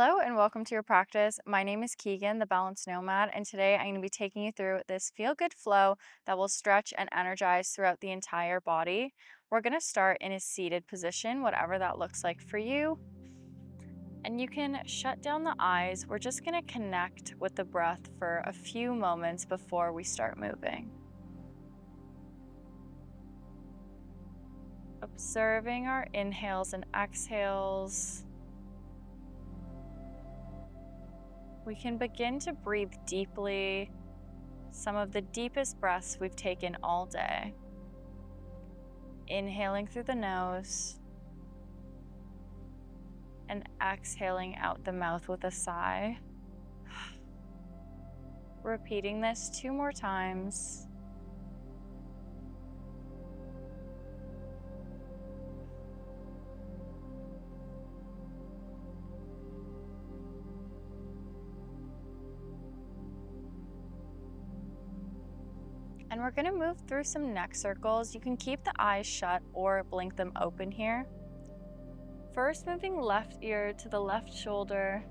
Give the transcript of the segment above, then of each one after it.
Hello and welcome to your practice. My name is Keegan, the Balanced Nomad, and today I'm going to be taking you through this feel-good flow that will stretch and energize throughout the entire body. We're going to start in a seated position, whatever that looks like for you. And you can shut down the eyes. We're just going to connect with the breath for a few moments before we start moving. Observing our inhales and exhales. We can begin to breathe deeply, some of the deepest breaths we've taken all day. Inhaling through the nose and exhaling out the mouth with a sigh. Repeating this 2 more times. And we're going to move through some neck circles. You can keep the eyes shut or blink them open here. First, moving left ear to the left shoulder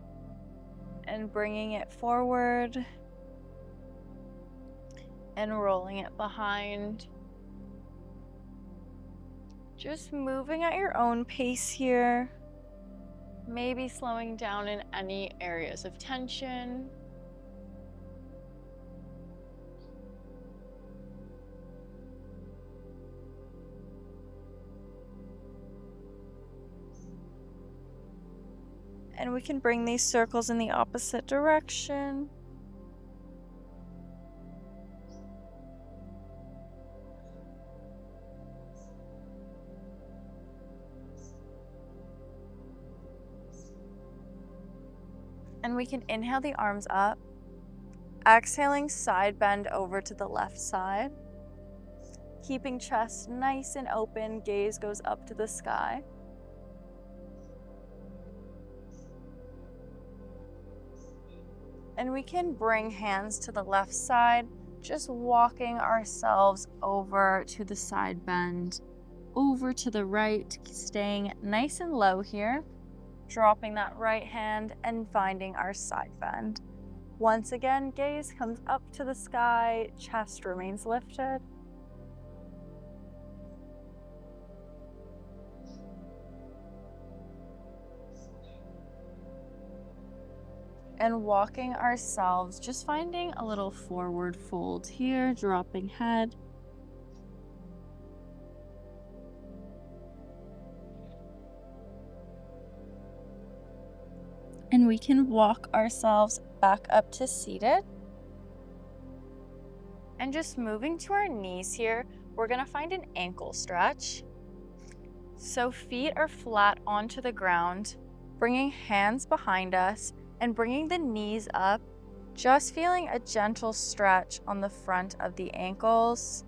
and bringing it forward and rolling it behind. Just moving at your own pace here. Maybe slowing down in any areas of tension. And we can bring these circles in the opposite direction. And we can inhale the arms up. Exhaling, side bend over to the left side. Keeping chest nice and open, gaze goes up to the sky. And we can bring hands to the left side, just walking ourselves over to the side bend, over to the right, staying nice and low here, dropping that right hand and finding our side bend. Once again, gaze comes up to the sky, chest remains lifted. And walking ourselves, just finding a little forward fold here, dropping head. And we can walk ourselves back up to seated. And just moving to our knees here, we're gonna find an ankle stretch. So feet are flat onto the ground, bringing hands behind us and bringing the knees up, just feeling a gentle stretch on the front of the ankles.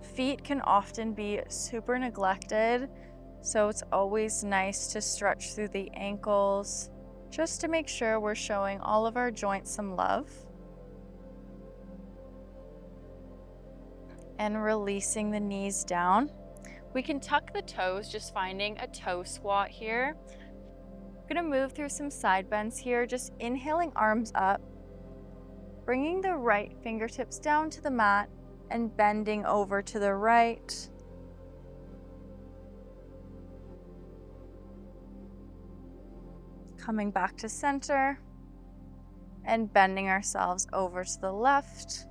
Feet can often be super neglected, so it's always nice to stretch through the ankles, just to make sure we're showing all of our joints some love. And releasing the knees down. We can tuck the toes, just finding a toe squat here. We're gonna move through some side bends here, just inhaling arms up, bringing the right fingertips down to the mat and bending over to the right. Coming back to center and bending ourselves over to the left.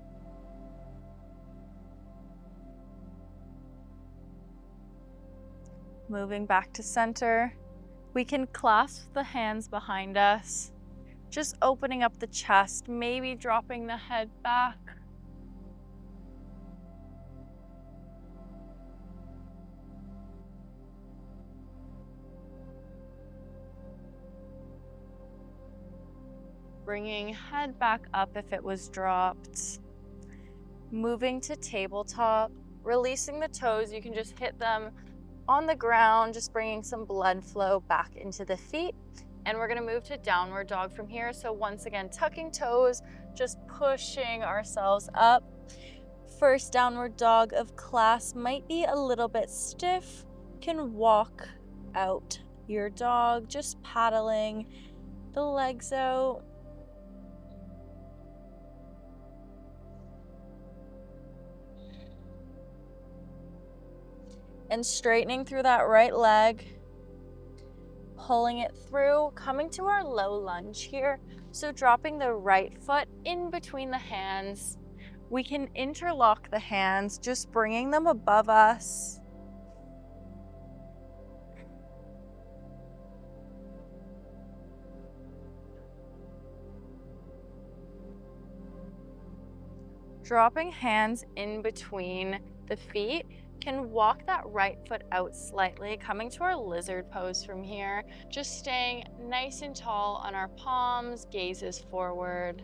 Moving back to center. We can clasp the hands behind us, just opening up the chest, maybe dropping the head back. Bringing head back up if it was dropped. Moving to tabletop, releasing the toes, you can just hit them on the ground, just bringing some blood flow back into the feet. And we're gonna move to downward dog from here. So once again, tucking toes, just pushing ourselves up. First downward dog of class might be a little bit stiff. Can walk out your dog, just paddling the legs out. And straightening through that right leg, pulling it through, coming to our low lunge here. So dropping the right foot in between the hands. We can interlock the hands, just bringing them above us. Dropping hands in between the feet. Can walk that right foot out slightly, coming to our lizard pose from here. Just staying nice and tall on our palms, gazes forward.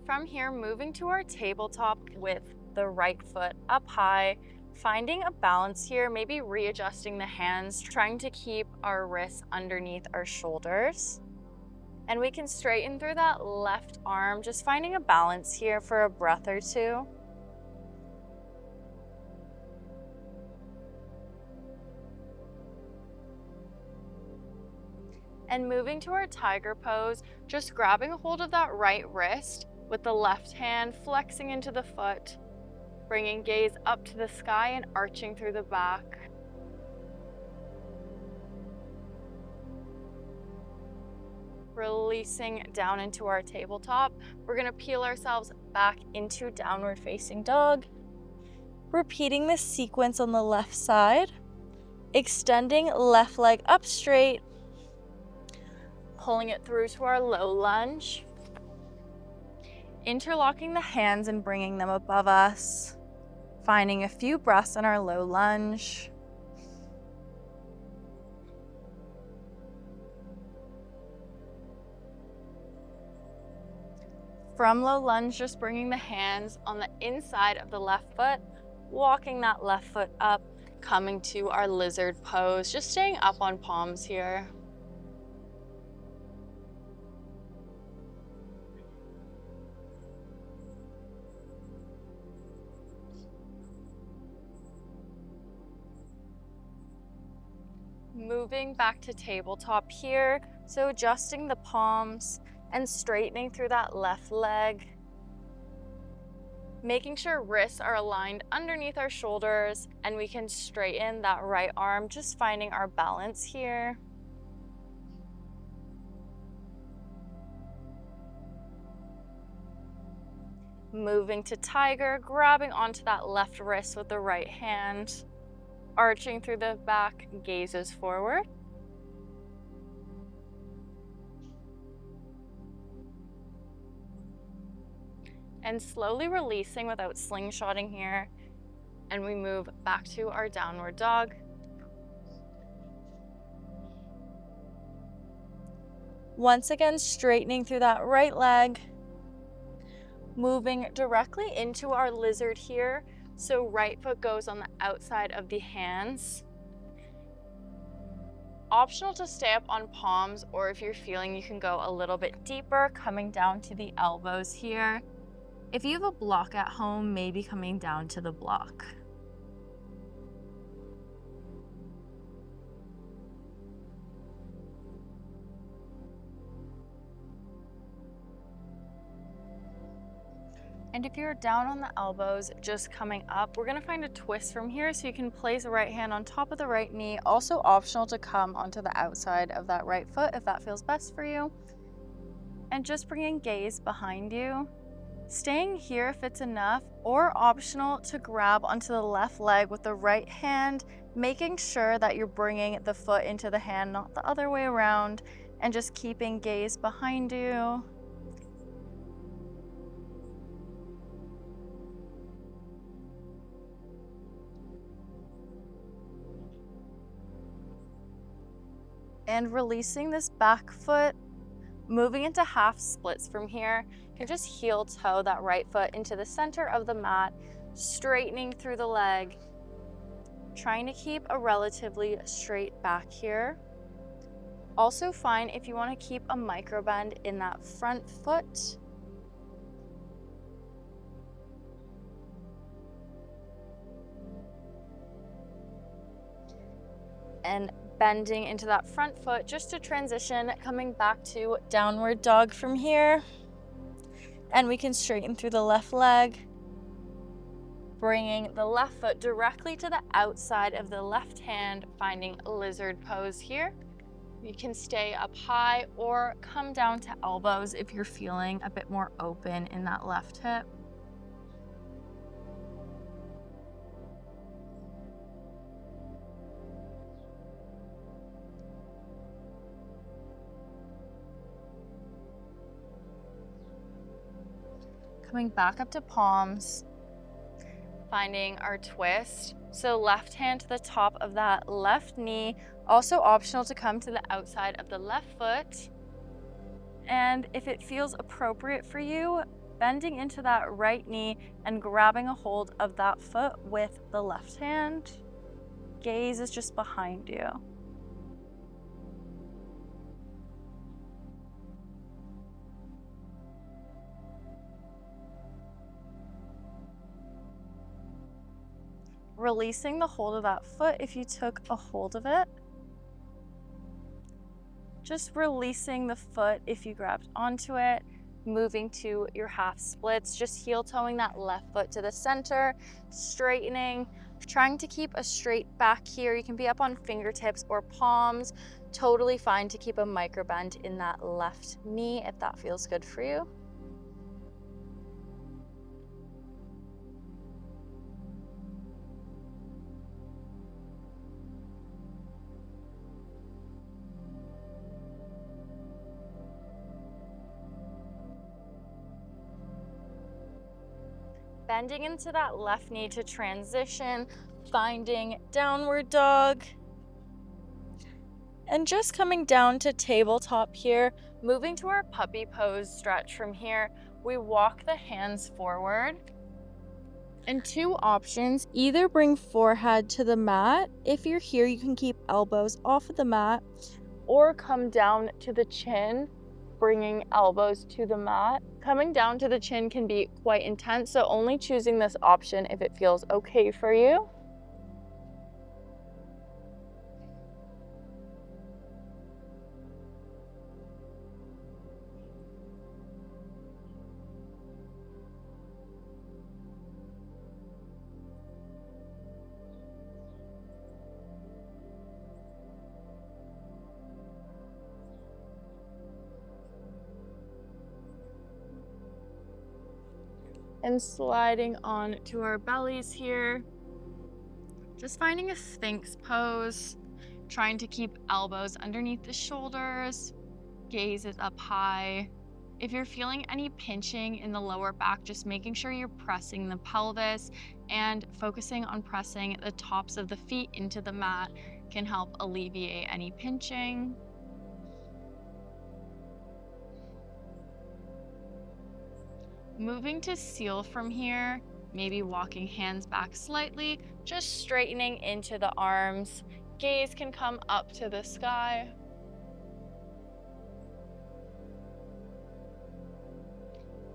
From here, moving to our tabletop with the right foot up high, finding a balance here, maybe readjusting the hands, trying to keep our wrists underneath our shoulders. And we can straighten through that left arm, just finding a balance here for a breath or two. And moving to our tiger pose, just grabbing a hold of that right wrist with the left hand, flexing into the foot, bringing gaze up to the sky and arching through the back. Releasing down into our tabletop. We're gonna peel ourselves back into downward facing dog. Repeating this sequence on the left side. Extending left leg up straight. Pulling it through to our low lunge. Interlocking the hands and bringing them above us. Finding a few breaths in our low lunge. From low lunge, just bringing the hands on the inside of the left foot, walking that left foot up, coming to our lizard pose, just staying up on palms here. Moving back to tabletop here, so adjusting the palms and straightening through that left leg. Making sure wrists are aligned underneath our shoulders and we can straighten that right arm, just finding our balance here. Moving to tiger, grabbing onto that left wrist with the right hand. Arching through the back, gazes forward. And slowly releasing without slingshotting here. And we move back to our downward dog. Once again, straightening through that right leg. Moving directly into our lizard here. So right foot goes on the outside of the hands. Optional to stay up on palms, or if you're feeling you can go a little bit deeper, coming down to the elbows here. If you have a block at home, maybe coming down to the block. And if you're down on the elbows, just coming up, we're gonna find a twist from here, so you can place the right hand on top of the right knee. Also optional to come onto the outside of that right foot if that feels best for you. And just bringing gaze behind you. Staying here if it's enough, or optional to grab onto the left leg with the right hand, making sure that you're bringing the foot into the hand, not the other way around, and just keeping gaze behind you. And releasing this back foot, moving into half splits from here. You can just heel toe that right foot into the center of the mat, straightening through the leg, trying to keep a relatively straight back here. Also fine if you want to keep a micro bend in that front foot. and bending into that front foot just to transition, coming back to downward dog from here. And we can straighten through the left leg, bringing the left foot directly to the outside of the left hand, finding lizard pose here. You can stay up high or come down to elbows if you're feeling a bit more open in that left hip. Coming back up to palms, finding our twist. So left hand to the top of that left knee, also optional to come to the outside of the left foot. And if it feels appropriate for you, bending into that right knee and grabbing a hold of that foot with the left hand. Gaze is just behind you. Releasing the hold of that foot if you took a hold of it. Just releasing the foot if you grabbed onto it. Moving to your half splits, just heel toeing that left foot to the center, straightening, trying to keep a straight back here. You can be up on fingertips or palms. Totally fine to keep a micro bend in that left knee if that feels good for you. Bending into that left knee to transition, finding downward dog. And just coming down to tabletop here, moving to our puppy pose stretch from here. We walk the hands forward. And two options, either bring forehead to the mat. If you're here, you can keep elbows off of the mat, or come down to the chin, bringing elbows to the mat. Coming down to the chin can be quite intense, so only choosing this option if it feels okay for you. And sliding on to our bellies here. Just finding a Sphinx pose, trying to keep elbows underneath the shoulders, gaze is up high. If you're feeling any pinching in the lower back, just making sure you're pressing the pelvis and focusing on pressing the tops of the feet into the mat can help alleviate any pinching. Moving to seal from here, maybe walking hands back slightly, just straightening into the arms. Gaze can come up to the sky.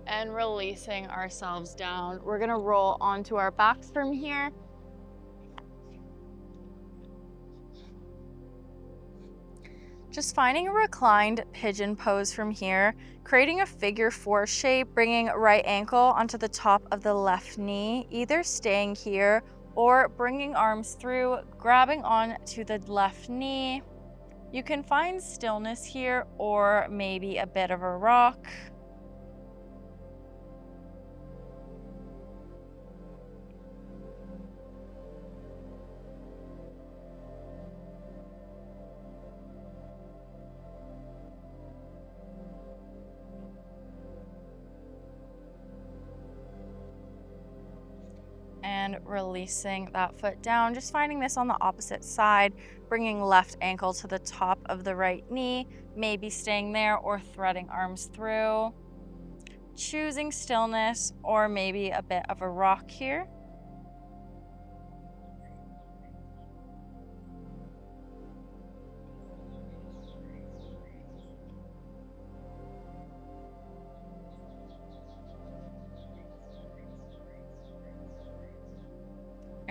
And releasing ourselves down. We're gonna roll onto our backs from here. Just finding a reclined pigeon pose from here, creating a figure four shape, bringing right ankle onto the top of the left knee, either staying here or bringing arms through, grabbing on to the left knee. You can find stillness here or maybe a bit of a rock. And releasing that foot down, just finding this on the opposite side, bringing left ankle to the top of the right knee, maybe staying there or threading arms through, choosing stillness or maybe a bit of a rock here.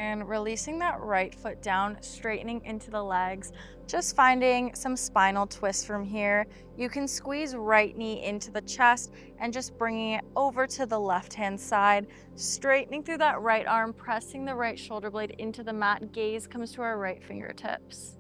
And releasing that right foot down, straightening into the legs, just finding some spinal twists from here. You can squeeze right knee into the chest and just bringing it over to the left hand side, straightening through that right arm, pressing the right shoulder blade into the mat. Gaze comes to our right fingertips.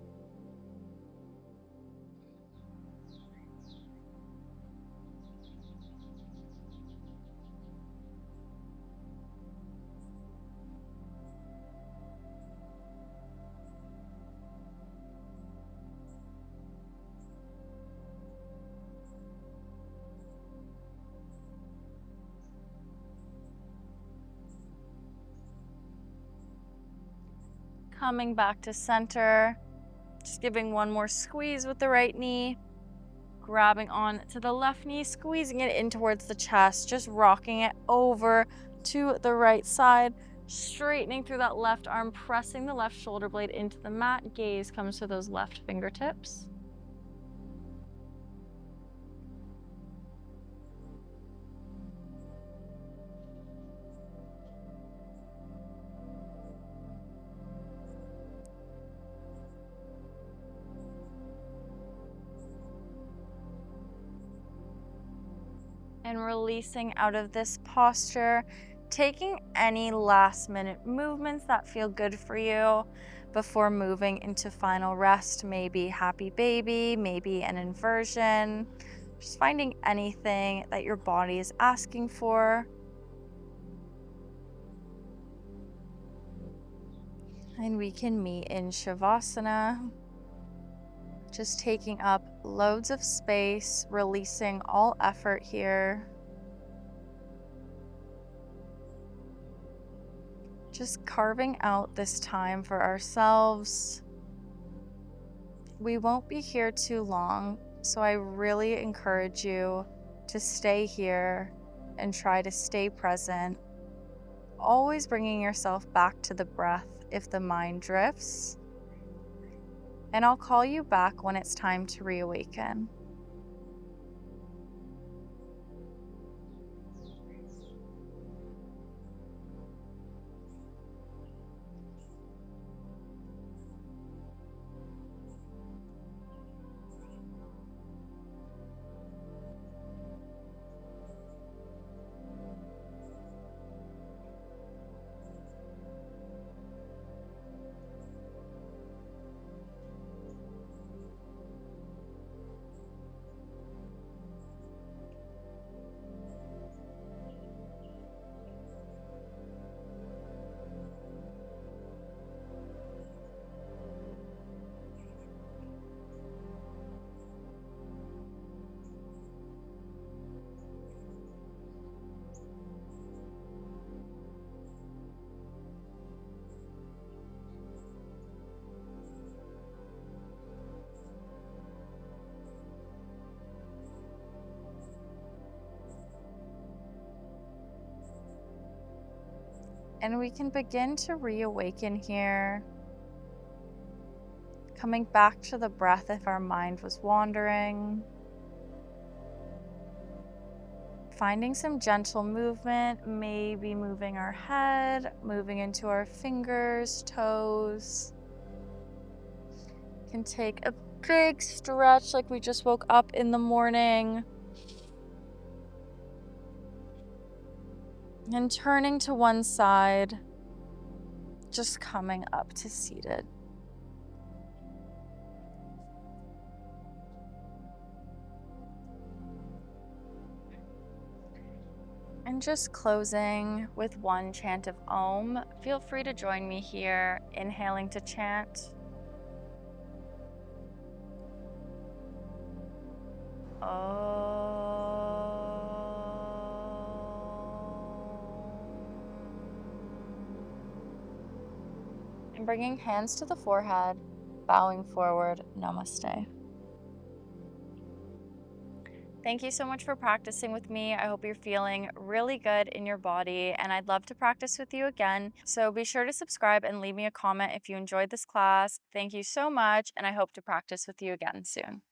Coming back to center, just giving one more squeeze with the right knee, grabbing on to the left knee, squeezing it in towards the chest, just rocking it over to the right side, straightening through that left arm, pressing the left shoulder blade into the mat. Gaze comes to those left fingertips. And releasing out of this posture, taking any last minute movements that feel good for you before moving into final rest. Maybe happy baby, maybe an inversion, just finding anything that your body is asking for. And we can meet in Shavasana, just taking up loads of space, releasing all effort here. Just carving out this time for ourselves. We won't be here too long, so I really encourage you to stay here and try to stay present, always bringing yourself back to the breath if the mind drifts. And I'll call you back when it's time to reawaken. And we can begin to reawaken here, coming back to the breath if our mind was wandering. Finding some gentle movement, maybe moving our head, moving into our fingers, toes. Can take a big stretch like we just woke up in the morning. And turning to one side, just coming up to seated. And just closing with one chant of Om. Feel free to join me here, inhaling to chant. And bringing hands to the forehead, bowing forward, namaste. Thank you so much for practicing with me. I hope you're feeling really good in your body, and I'd love to practice with you again. So be sure to subscribe and leave me a comment if you enjoyed this class. Thank you so much, and I hope to practice with you again soon.